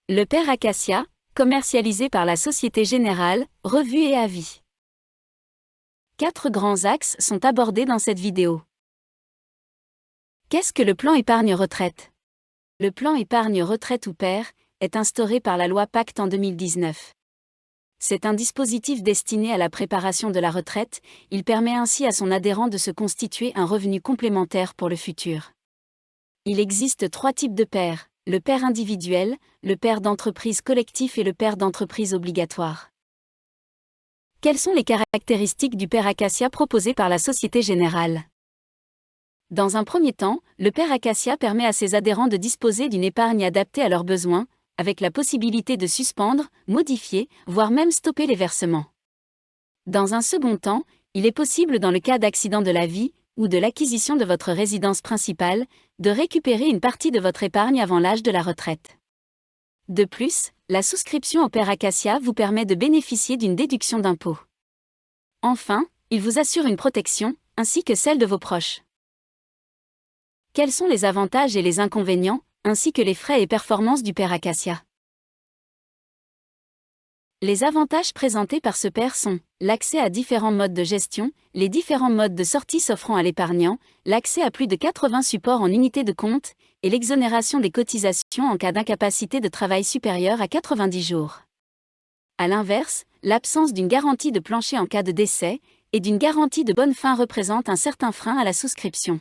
Le père Acacia, commercialisé par la Société Générale, revue et avis. 4 grands axes sont abordés dans cette vidéo. Qu'est-ce que le plan épargne-retraite? Le plan épargne-retraite ou PER est instauré par la loi Pacte en 2019. C'est un dispositif destiné à la préparation de la retraite, il permet ainsi à son adhérent de se constituer un revenu complémentaire pour le futur. Il existe 3 types de PER, le PER individuel, le PER d'entreprise collectif et le PER d'entreprise obligatoire. Quelles sont les caractéristiques du PER Acacia proposé par la Société Générale? Dans un premier temps, le PER Acacia permet à ses adhérents de disposer d'une épargne adaptée à leurs besoins, avec la possibilité de suspendre, modifier, voire même stopper les versements. Dans un second temps, il est possible dans le cas d'accident de la vie, ou de l'acquisition de votre résidence principale, de récupérer une partie de votre épargne avant l'âge de la retraite. De plus, la souscription au PER Acacia vous permet de bénéficier d'une déduction d'impôt. Enfin, il vous assure une protection, ainsi que celle de vos proches. Quels sont les avantages et les inconvénients, ainsi que les frais et performances du PER Acacia? Les avantages présentés par ce PER sont l'accès à différents modes de gestion, les différents modes de sortie s'offrant à l'épargnant, l'accès à plus de 80 supports en unités de compte, et l'exonération des cotisations en cas d'incapacité de travail supérieure à 90 jours. A l'inverse, l'absence d'une garantie de plancher en cas de décès, et d'une garantie de bonne fin représente un certain frein à la souscription.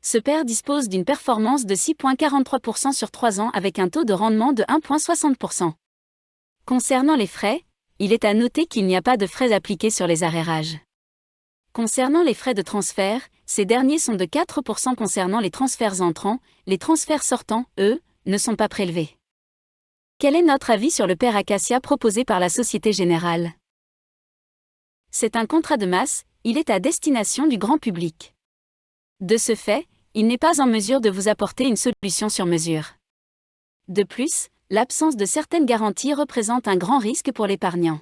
Ce PER dispose d'une performance de 6,43% sur 3 ans avec un taux de rendement de 1,60%. Concernant les frais, il est à noter qu'il n'y a pas de frais appliqués sur les arrérages. Concernant les frais de transfert, ces derniers sont de 4% concernant les transferts entrants, les transferts sortants, eux, ne sont pas prélevés. Quel est notre avis sur le PER Acacia proposé par la Société Générale? C'est un contrat de masse, il est à destination du grand public. De ce fait, il n'est pas en mesure de vous apporter une solution sur mesure. De plus, l'absence de certaines garanties représente un grand risque pour l'épargnant.